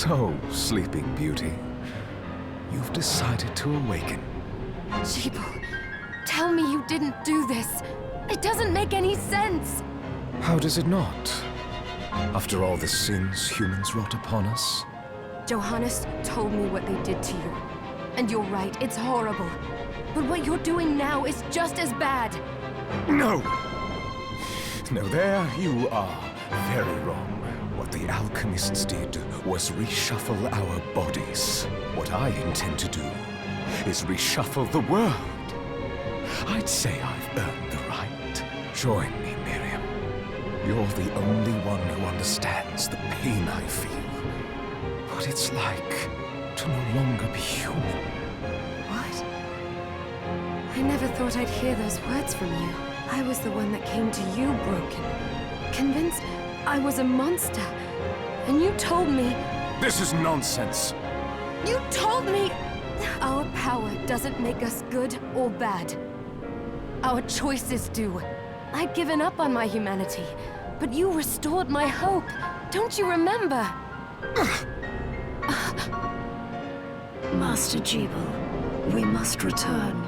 So, Sleeping Beauty, you've decided to awaken. Gebel, tell me you didn't do this. It doesn't make any sense. How does it not? After all the sins humans wrought upon us? Johannes told me what they did to you. And you're right, it's horrible. But what you're doing now is just as bad. No! No, there you are very wrong. What the alchemists did was reshuffle our bodies. What I intend to do is reshuffle the world. I'd say I've earned the right. Join me, Miriam. You're the only one who understands the pain I feel. What it's like to no longer be human. What? I never thought I'd hear those words from you. I was the one that came to you broken. Convinced I was a monster. And you told me... This is nonsense! You told me... Our power doesn't make us good or bad. Our choices do. I'd given up on my humanity, but you restored my hope. Don't you remember? Master Gebel, we must return.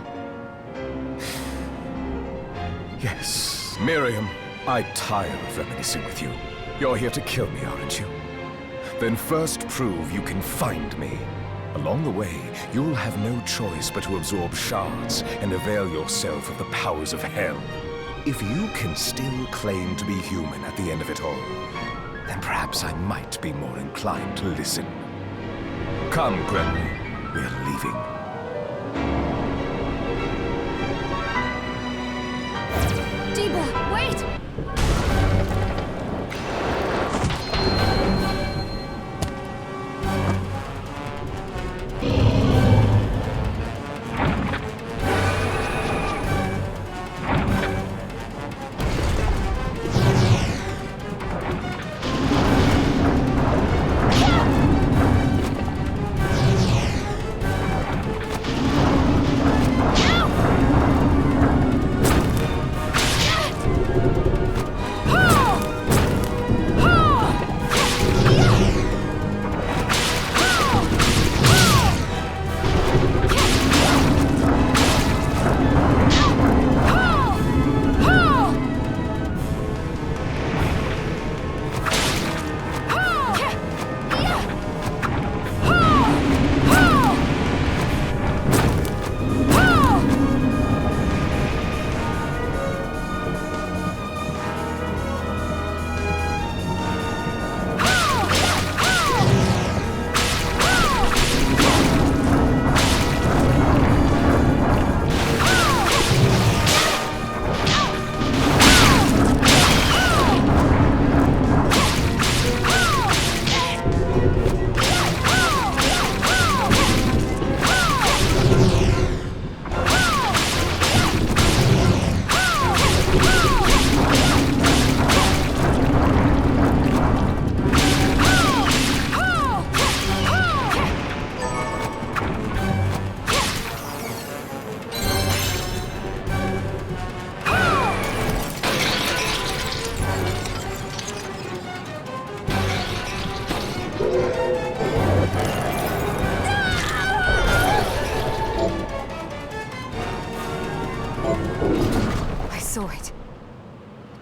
Yes, Miriam, I tire of reminiscing with you. You're here to kill me, aren't you? Then first prove you can find me. Along the way, you'll have no choice but to absorb shards and avail yourself of the powers of hell. If you can still claim to be human at the end of it all, then perhaps I might be more inclined to listen. Come, Gremory, we're leaving. Gebel, wait!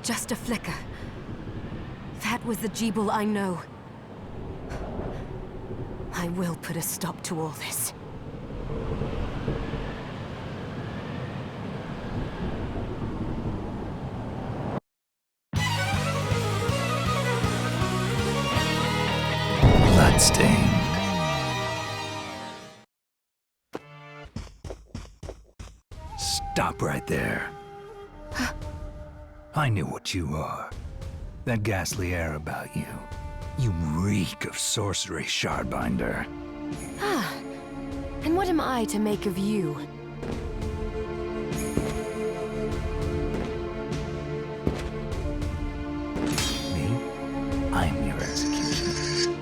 Just a flicker. That was the Gebel I know. I will put a stop to all this. Bloodstained. Stop right there. I knew what you are. That ghastly air about you. You reek of sorcery, Shardbinder. Ah, and what am I to make of you? Me? I'm your executioner.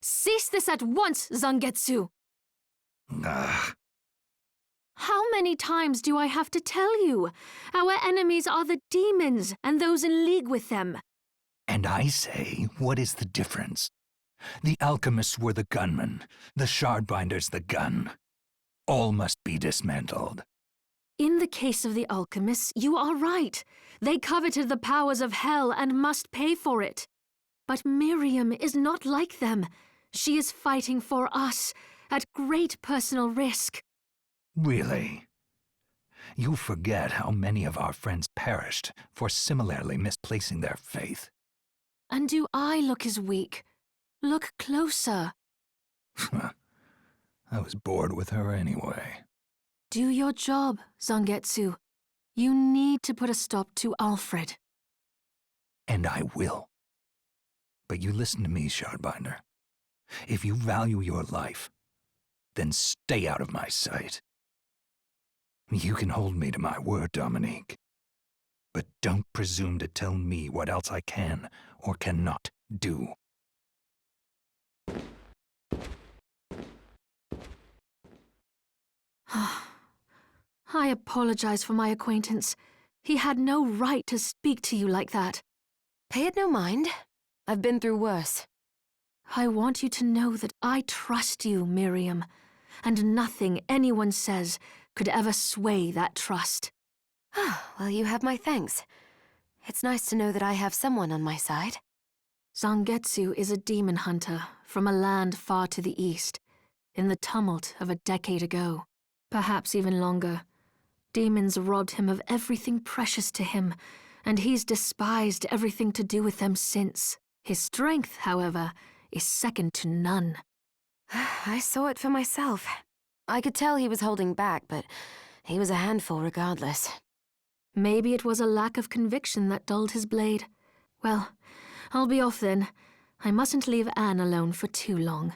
Cease this at once, Zangetsu! How many times do I have to tell you? Our enemies are the demons and those in league with them. And I say, what is the difference? The alchemists were the gunmen, the shardbinders the gun. All must be dismantled. In the case of the alchemists, you are right. They coveted the powers of hell and must pay for it. But Miriam is not like them. She is fighting for us, at great personal risk. Really? You forget how many of our friends perished for similarly misplacing their faith. And do I look as weak? Look closer. I was bored with her anyway. Do your job, Zangetsu. You need to put a stop to Alfred. And I will. But you listen to me, Shardbinder. If you value your life, then stay out of my sight. You can hold me to my word, Dominique. But don't presume to tell me what else I can or cannot do. I apologize for my acquaintance. He had no right to speak to you like that. Pay it no mind. I've been through worse. I want you to know that I trust you, Miriam, and nothing anyone says could ever sway that trust. Well, you have my thanks. It's nice to know that I have someone on my side. Zangetsu is a demon hunter from a land far to the east, in the tumult of a decade ago, perhaps even longer. Demons robbed him of everything precious to him, and he's despised everything to do with them since. His strength, however, is second to none. I saw it for myself. I could tell he was holding back, but he was a handful regardless. Maybe it was a lack of conviction that dulled his blade. Well, I'll be off then. I mustn't leave Anne alone for too long.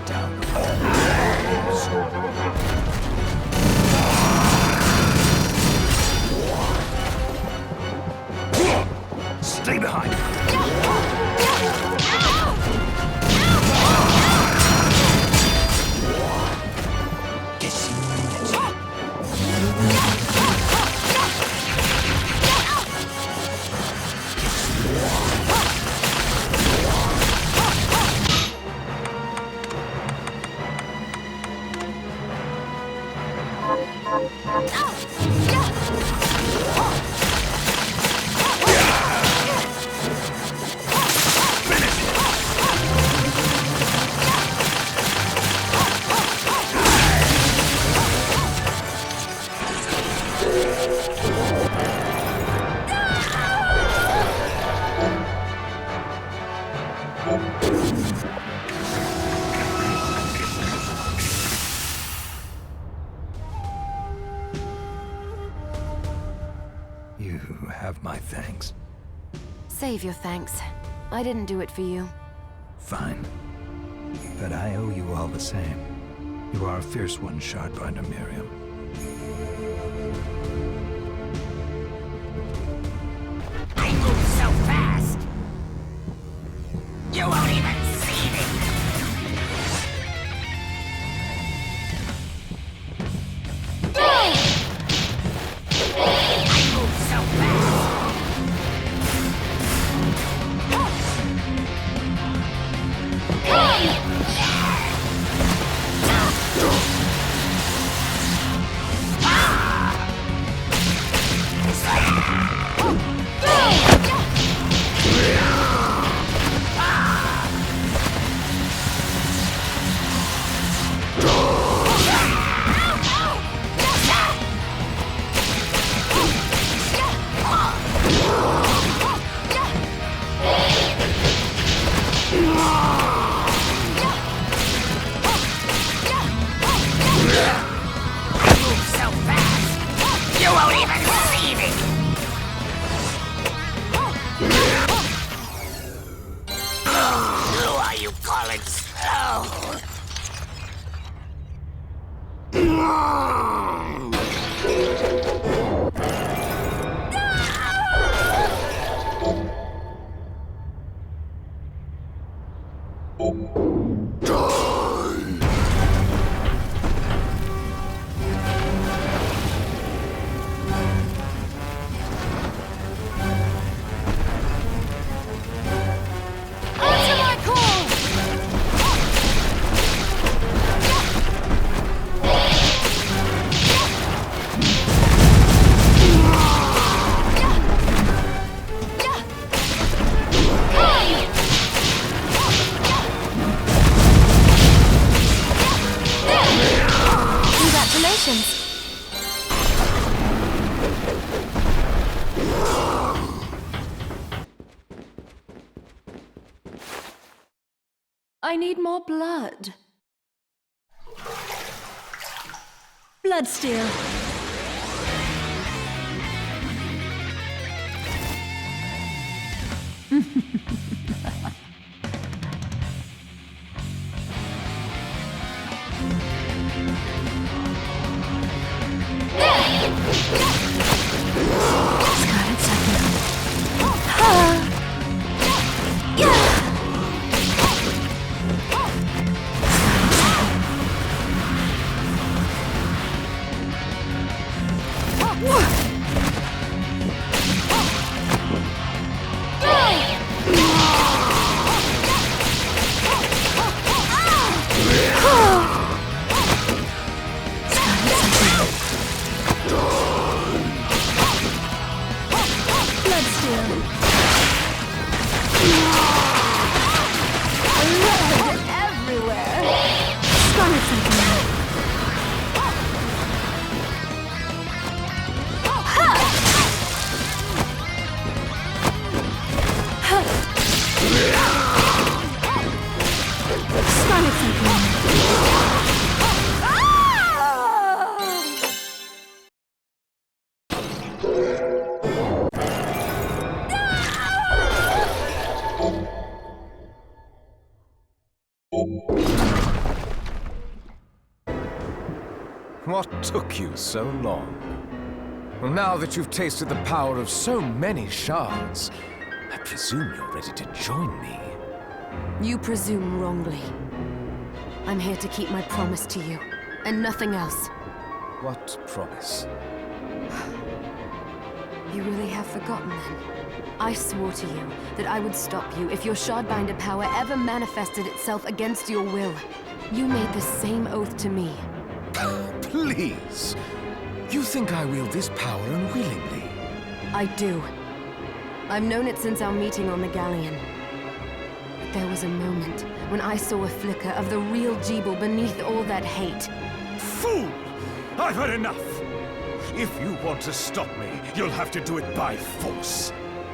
down all foes. Stay behind. You have my thanks. Save your thanks. I didn't do it for you. Fine. But I owe you all the same. You are a fierce one, Shardbinder Miriam. I move so fast! You won't even see me! I move so fast! I need more blood. Bloodsteel. What took you so long? Well, now that you've tasted the power of so many shards, I presume you're ready to join me. You presume wrongly. I'm here to keep my promise to you, and nothing else. What promise? You really have forgotten then? I swore to you that I would stop you if your Shardbinder power ever manifested itself against your will. You made the same oath to me. Please! You think I wield this power unwillingly? I do. I've known it since our meeting on the Galleon. But there was a moment when I saw a flicker of the real Gebel beneath all that hate. Fool! I've had enough! If you want to stop me, you'll have to do it by force.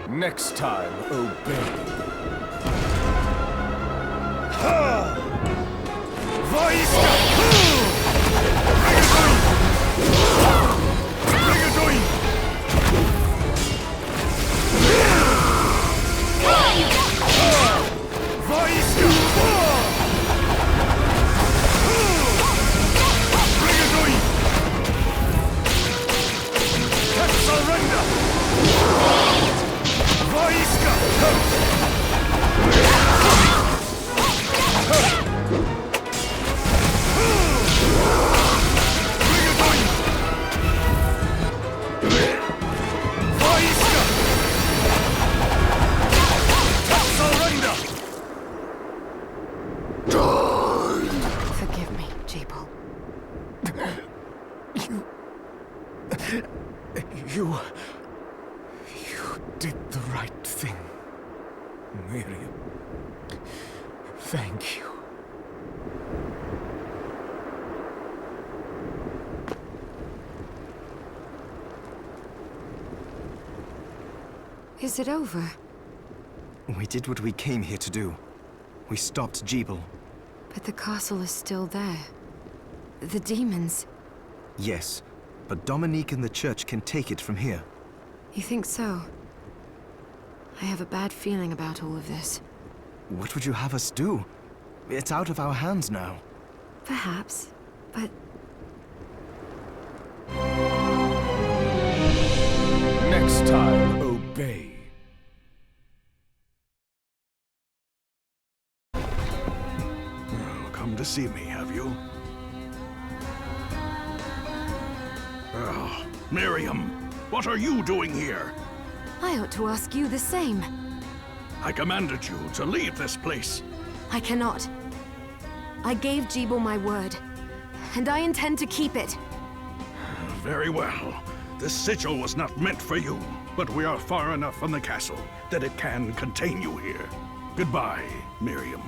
Next time, obey. Ha! Forgive me, Gebel. You did the right thing, Miriam. Thank you. Is it over? We did what we came here to do. We stopped Gebel. But the castle is still there. The demons... Yes, but Dominique and the church can take it from here. You think so? I have a bad feeling about all of this. What would you have us do? It's out of our hands now. Perhaps, but... Next time, obey. Come to see me, have you? Miriam, what are you doing here? I ought to ask you the same. I commanded you to leave this place. I cannot. I gave Gebel my word, and I intend to keep it. Very well. This sigil was not meant for you, but we are far enough from the castle that it can contain you here. Goodbye, Miriam.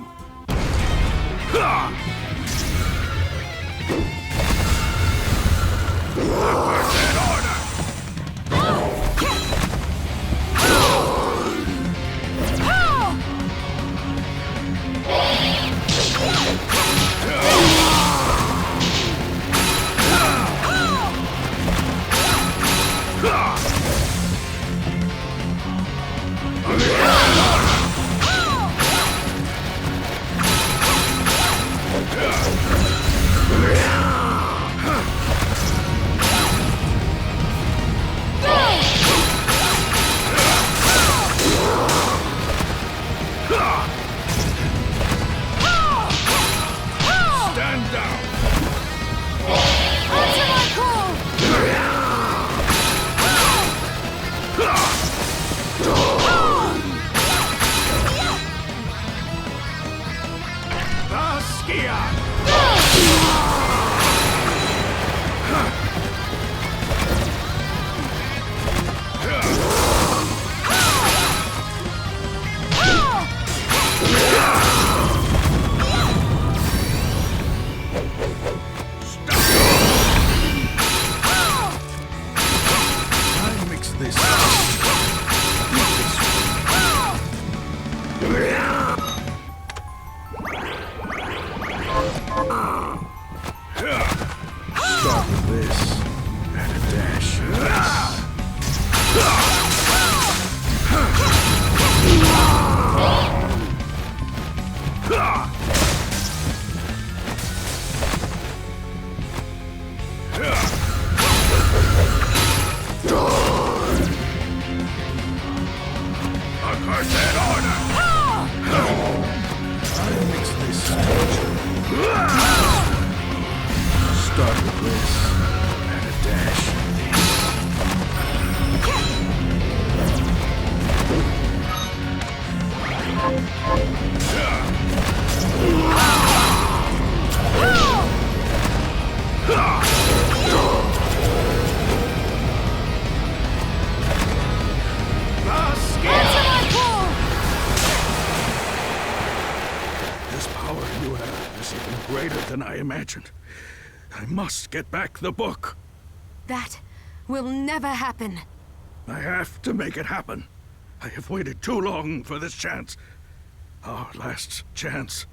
harder than I imagined. I must get back the book. That will never happen. I have to make it happen. I have waited too long for this chance. Our last chance.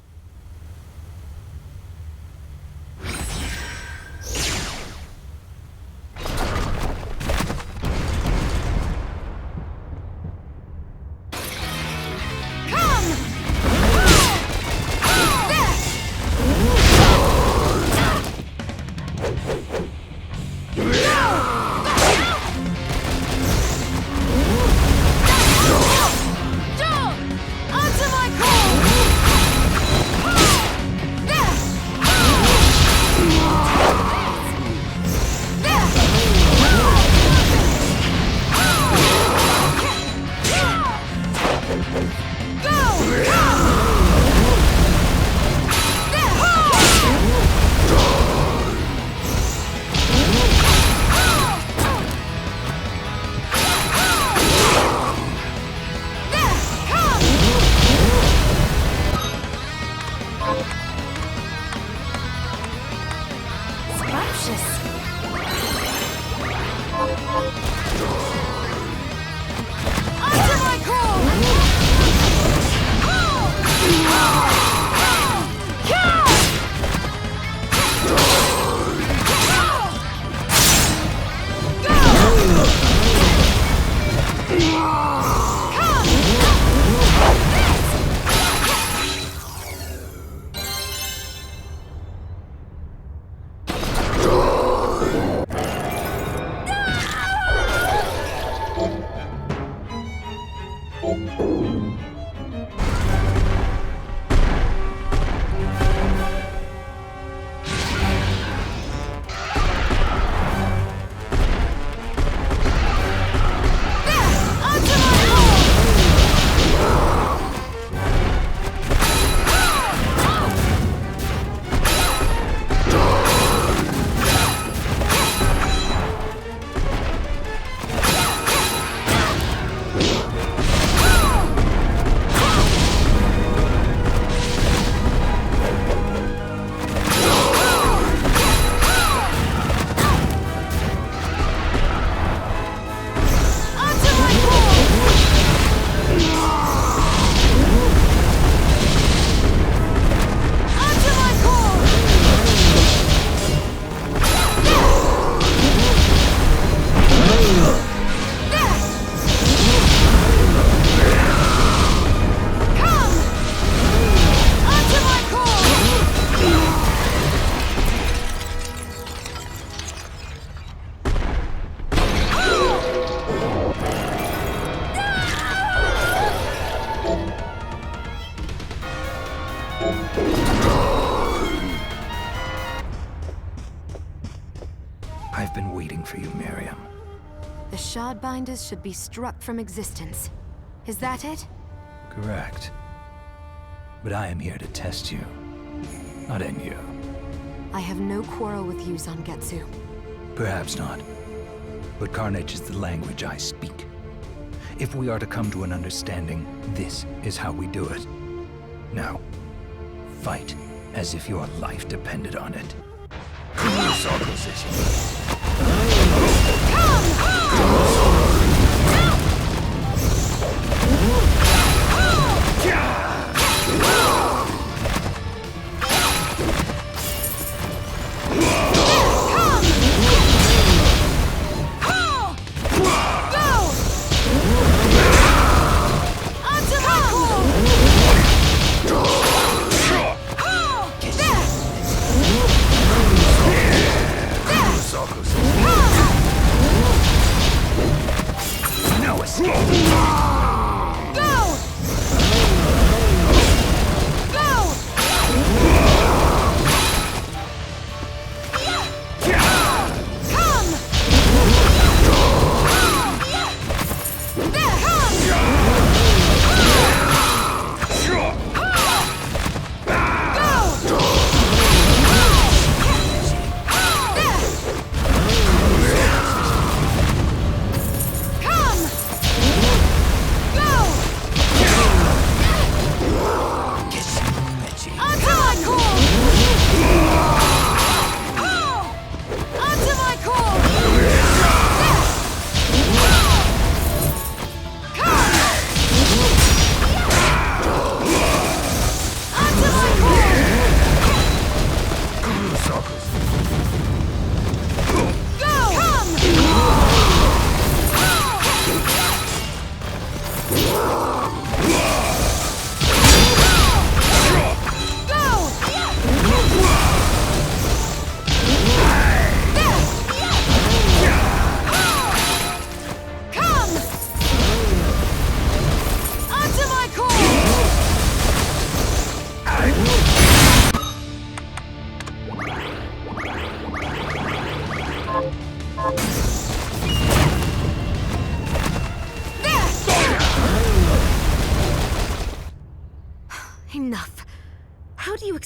I've been waiting for you, Miriam. The Shardbinders should be struck from existence. Is that it? Correct. But I am here to test you, not end you. I have no quarrel with you, Zangetsu. Perhaps not. But carnage is the language I speak. If we are to come to an understanding, this is how we do it. Now, fight as if your life depended on it.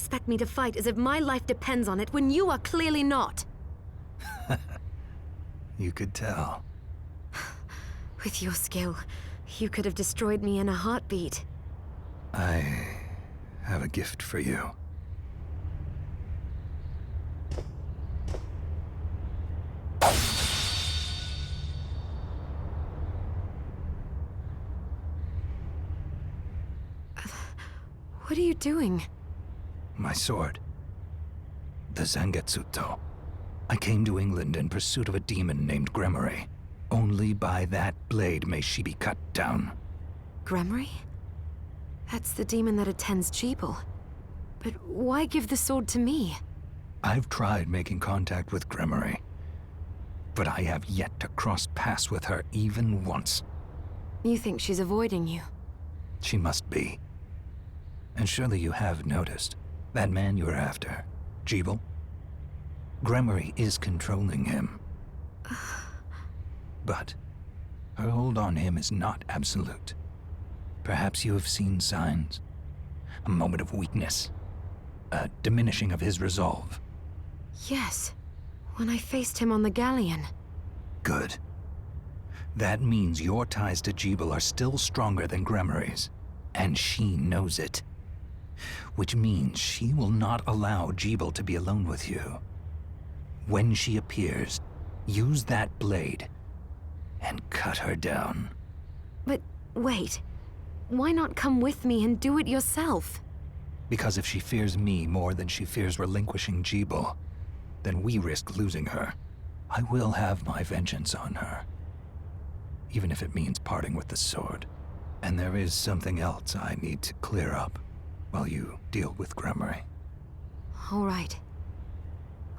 expect me to fight as if my life depends on it when you are clearly not? You could tell. With your skill, you could have destroyed me in a heartbeat. I have a gift for you. What are you doing? My sword. The Zangetsu. I came to England in pursuit of a demon named Gremory. Only by that blade may she be cut down. Gremory? That's the demon that attends Gebel. But why give the sword to me? I've tried making contact with Gremory, but I have yet to cross paths with her even once. You think she's avoiding you? She must be. And surely you have noticed, that man you're after, Gebel? Gremory is controlling him. But her hold on him is not absolute. Perhaps you have seen signs. A moment of weakness. A diminishing of his resolve. Yes. When I faced him on the galleon. Good. That means your ties to Gebel are still stronger than Gremory's. And she knows it. Which means she will not allow Gebel to be alone with you. When she appears, use that blade and cut her down. But wait. Why not come with me and do it yourself? Because if she fears me more than she fears relinquishing Gebel, then we risk losing her. I will have my vengeance on her. Even if it means parting with the sword. And there is something else I need to clear up while you deal with Gremory. All right.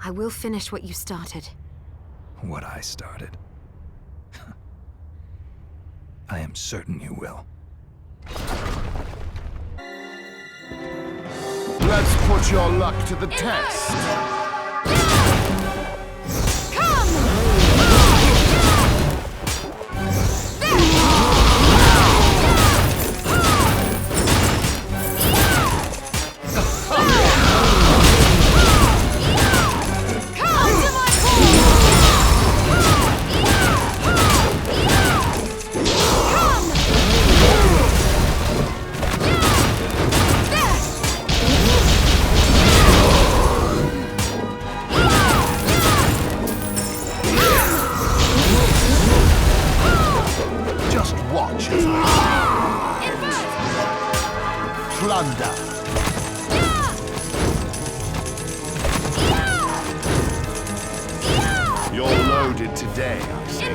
I will finish what you started. What I started. I am certain you will. Let's put your luck to the test. Plunder. You're loaded today, I see.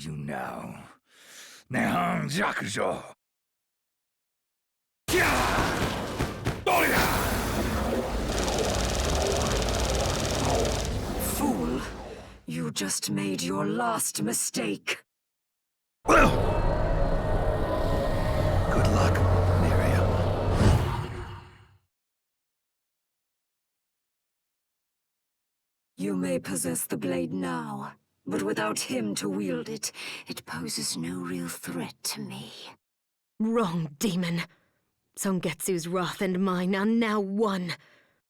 you now. Nehang Jakujo. Fool, you just made your last mistake. Good luck, Miriam. You may possess the blade now, but without him to wield it, it poses no real threat to me. Wrong, demon. Zangetsu's wrath and mine are now one.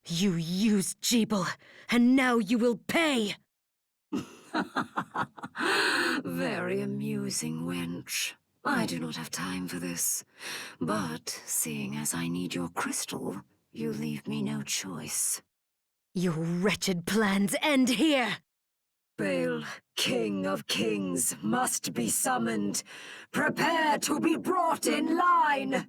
You used Gebel, and now you will pay! Very amusing, wench. I do not have time for this. But, seeing as I need your crystal, you leave me no choice. Your wretched plans end here! Bael, King of Kings, must be summoned. Prepare to be brought in line!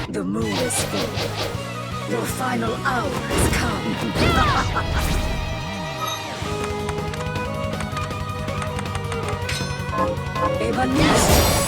The moon is full. Your final hour has come. Evanescence!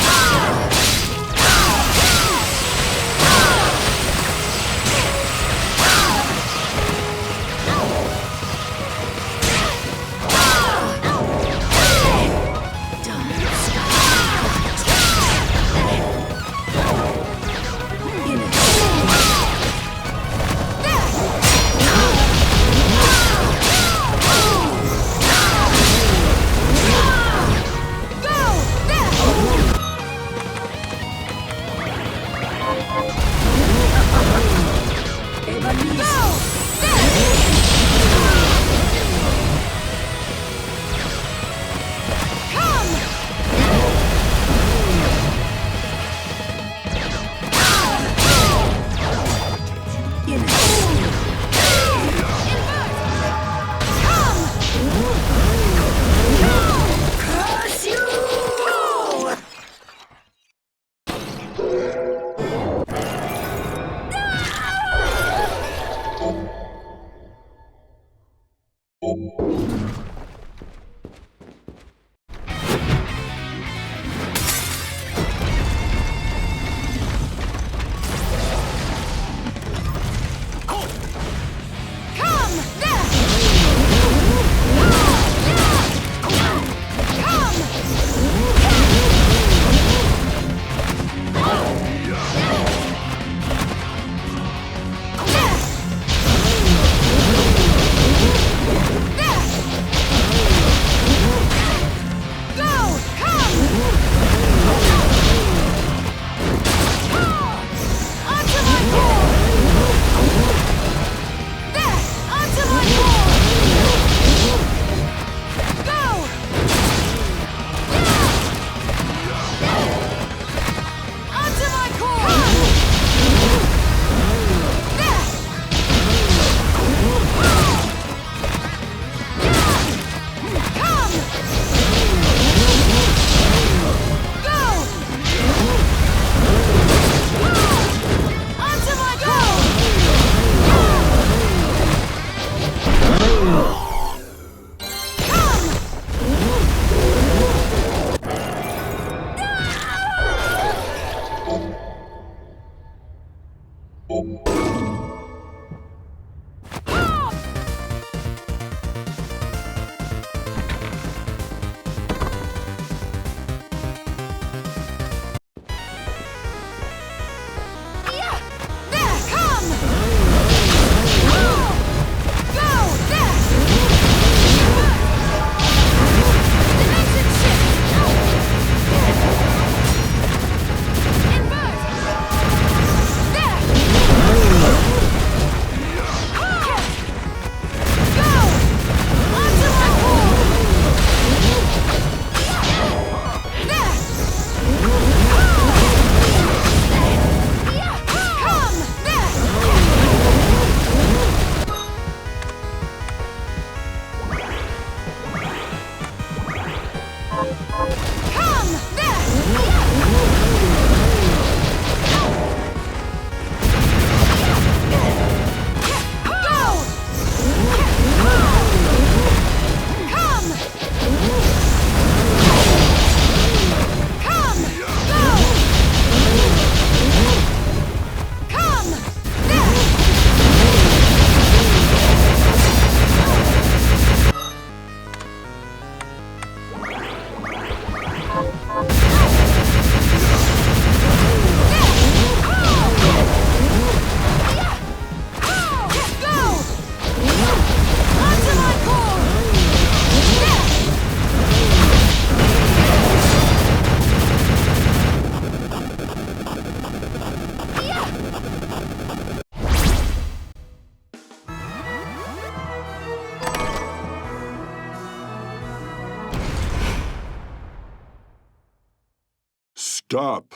Stop.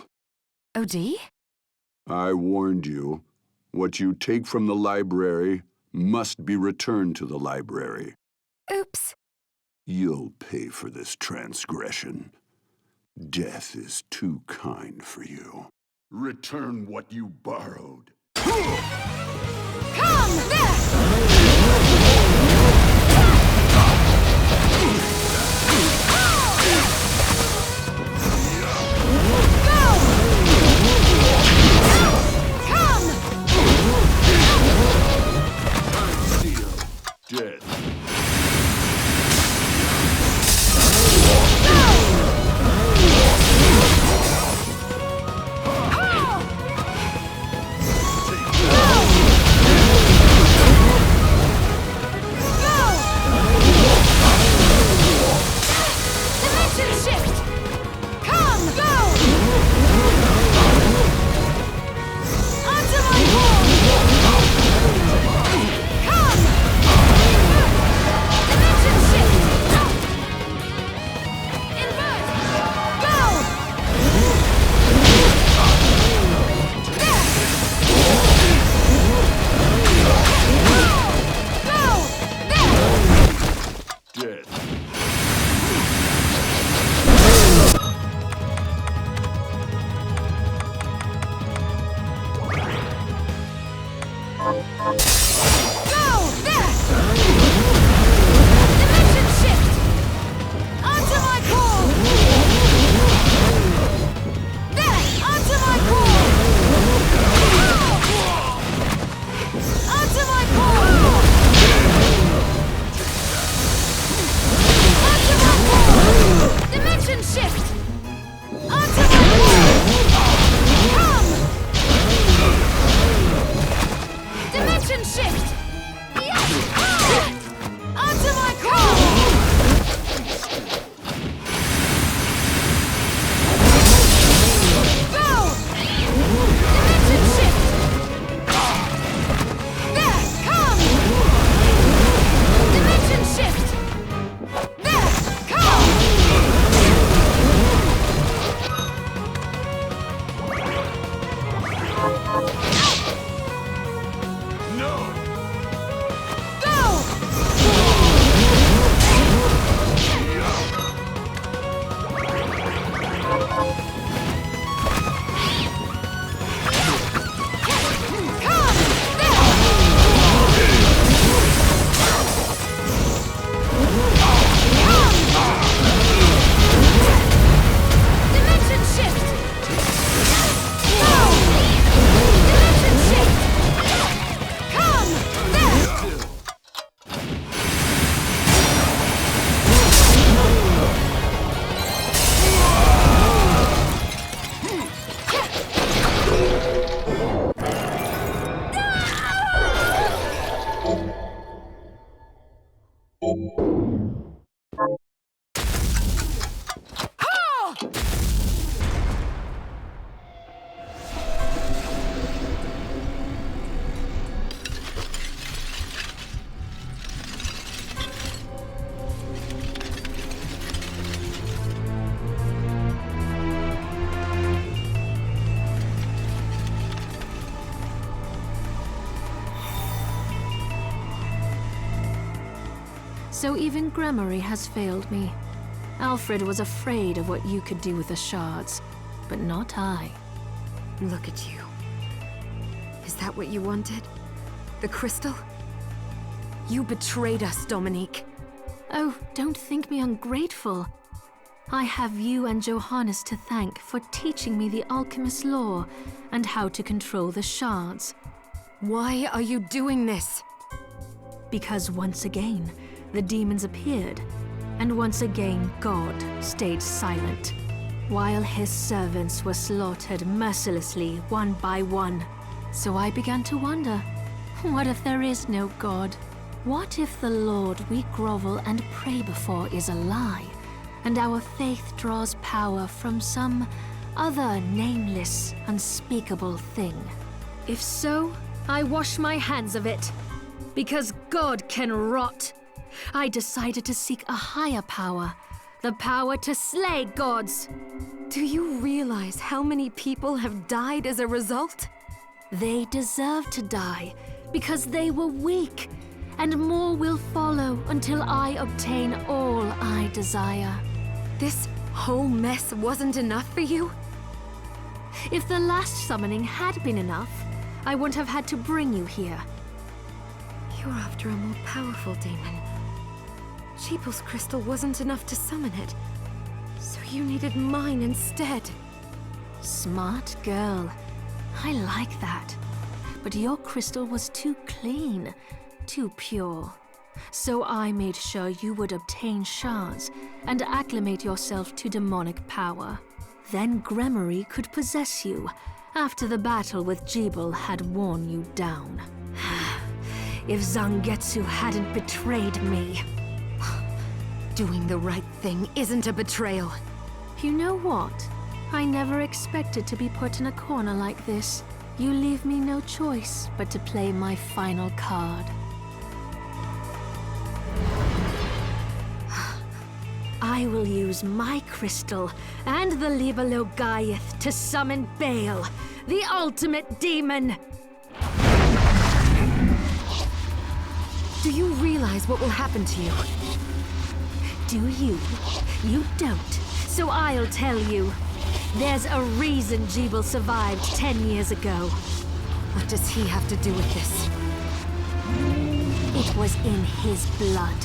OD? I warned you. What you take from the library must be returned to the library. Oops. You'll pay for this transgression. Death is too kind for you. Return what you borrowed. Come! There! Dead. So even Gremory has failed me. Alfred was afraid of what you could do with the shards, but not I. Look at you. Is that what you wanted? The crystal? You betrayed us, Dominique. Oh, don't think me ungrateful. I have you and Johannes to thank for teaching me the alchemist's lore and how to control the shards. Why are you doing this? Because once again, the demons appeared, and once again God stayed silent, while his servants were slaughtered mercilessly one by one. So I began to wonder, what if there is no God? What if the Lord we grovel and pray before is a lie, and our faith draws power from some other nameless, unspeakable thing? If so, I wash my hands of it. Because God can rot. I decided to seek a higher power, the power to slay gods. Do you realize how many people have died as a result? They deserve to die because they were weak, and more will follow until I obtain all I desire. This whole mess wasn't enough for you? If the last summoning had been enough, I wouldn't have had to bring you here. You're after a more powerful demon. Gebel's crystal wasn't enough to summon it, so you needed mine instead. Smart girl. I like that. But your crystal was too clean, too pure. So I made sure you would obtain shards and acclimate yourself to demonic power. Then Gremory could possess you after the battle with Gebel had worn you down. If Zangetsu hadn't betrayed me... Doing the right thing isn't a betrayal. You know what? I never expected to be put in a corner like this. You leave me no choice but to play my final card. I will use my crystal and the Libelogaieth to summon Bael, the ultimate demon! Do you realize what will happen to you? Do you? You don't. So I'll tell you. There's a reason Gebel survived 10 years ago. What does he have to do with this? It was in his blood.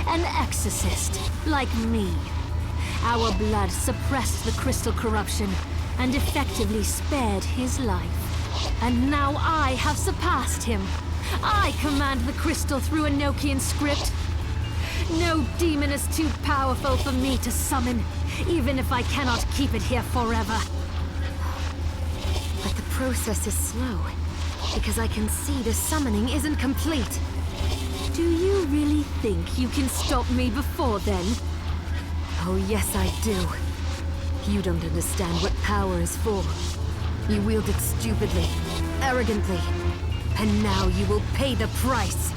An exorcist, like me. Our blood suppressed the crystal corruption and effectively spared his life. And now I have surpassed him. I command the crystal through Enochian script. No demon is too powerful for me to summon, even if I cannot keep it here forever. But the process is slow, because I can see the summoning isn't complete. Do you really think you can stop me before then? Oh yes, I do. You don't understand what power is for. You wield it stupidly, arrogantly, and now you will pay the price.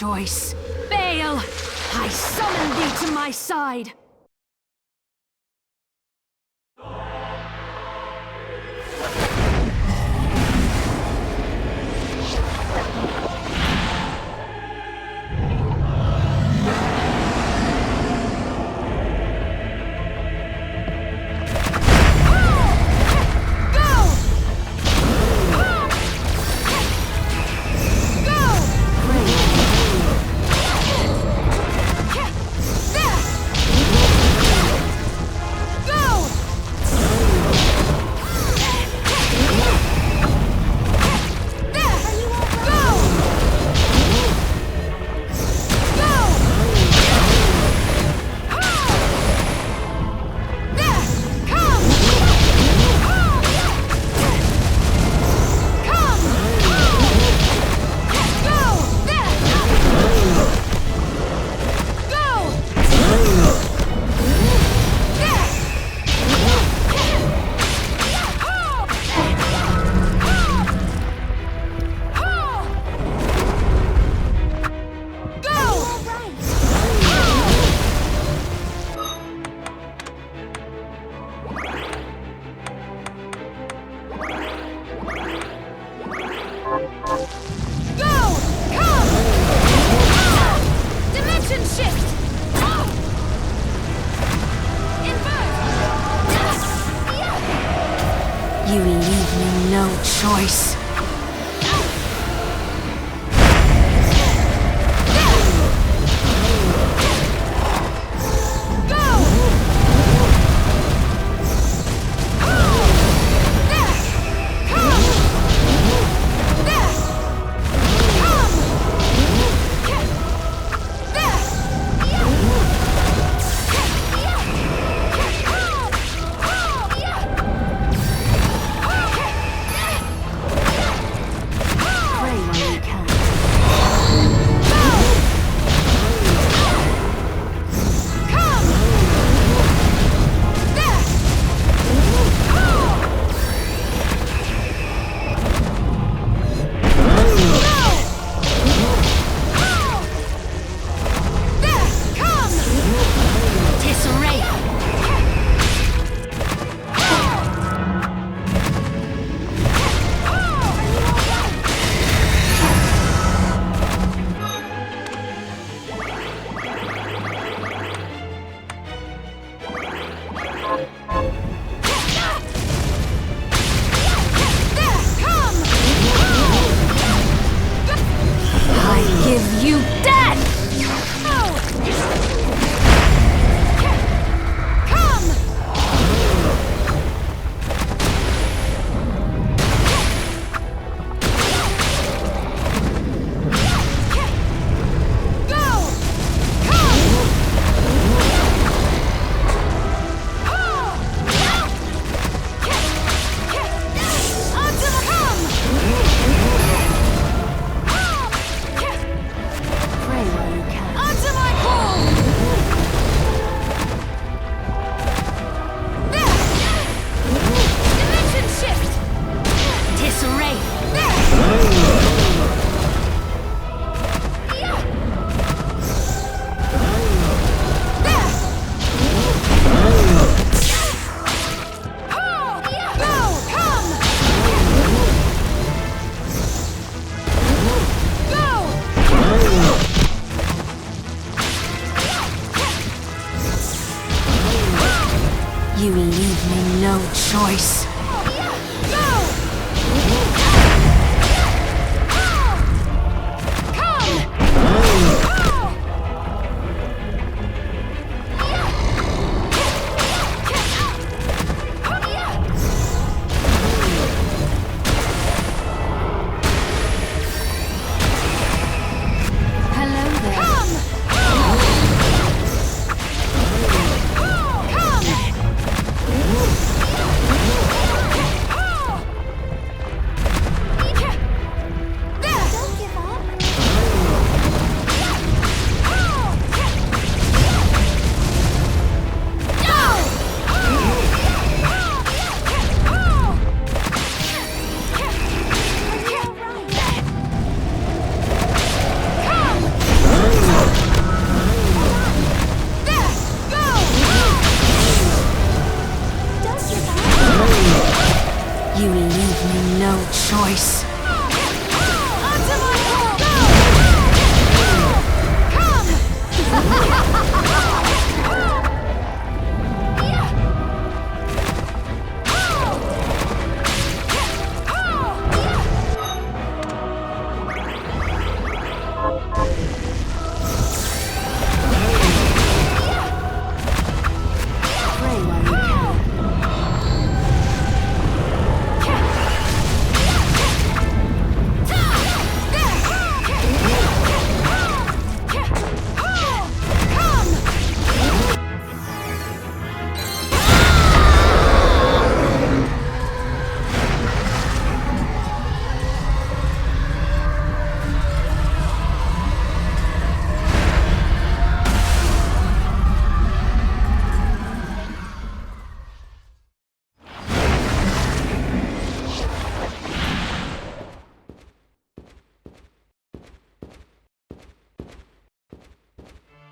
Choice. Bael, I summon thee to my side. Go! Come! Dimension shift! Invert! You leave me no choice. You leave me no choice.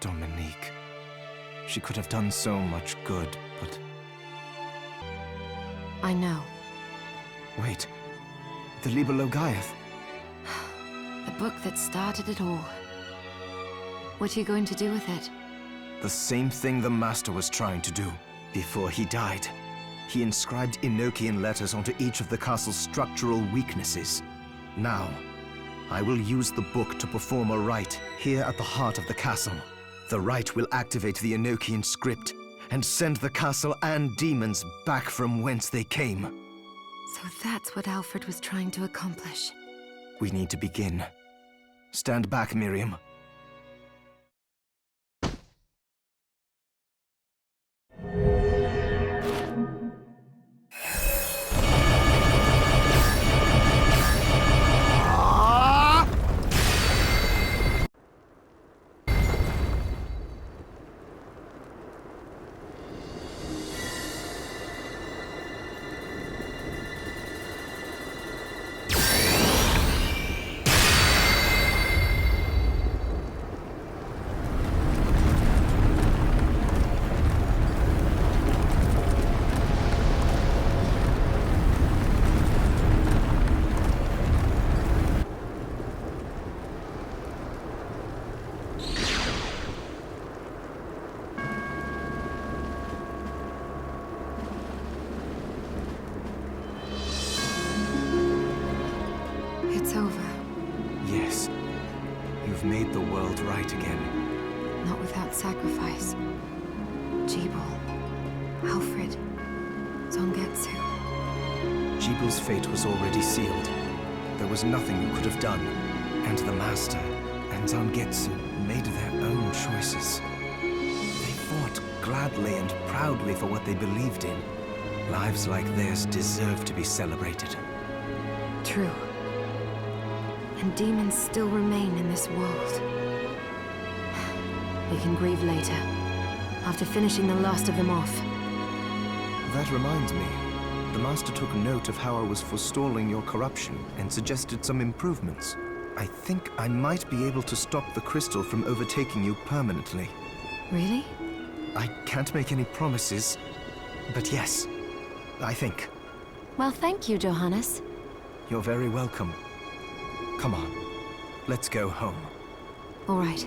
Dominique. She could have done so much good, but... I know. Wait. The Liber Logaeth. book that started it all. What are you going to do with it? The same thing the Master was trying to do before he died. He inscribed Enochian letters onto each of the castle's structural weaknesses. Now, I will use the book to perform a rite here at the heart of the castle. The rite will activate the Enochian script and send the castle and demons back from whence they came. So that's what Alfred was trying to accomplish. We need to begin. Stand back, Miriam. It's over. Yes. You've made the world right again. Not without sacrifice. Gebel, Alfred, Zangetsu. Gebel's fate was already sealed. There was nothing you could have done. And the Master and Zangetsu made their own choices. They fought gladly and proudly for what they believed in. Lives like theirs deserve to be celebrated. True. And demons still remain in this world. We can grieve later, after finishing the last of them off. That reminds me. The Master took note of how I was forestalling your corruption and suggested some improvements. I think I might be able to stop the crystal from overtaking you permanently. Really? I can't make any promises, but yes, I think. Well, thank you, Johannes. You're very welcome. Come on, let's go home. All right.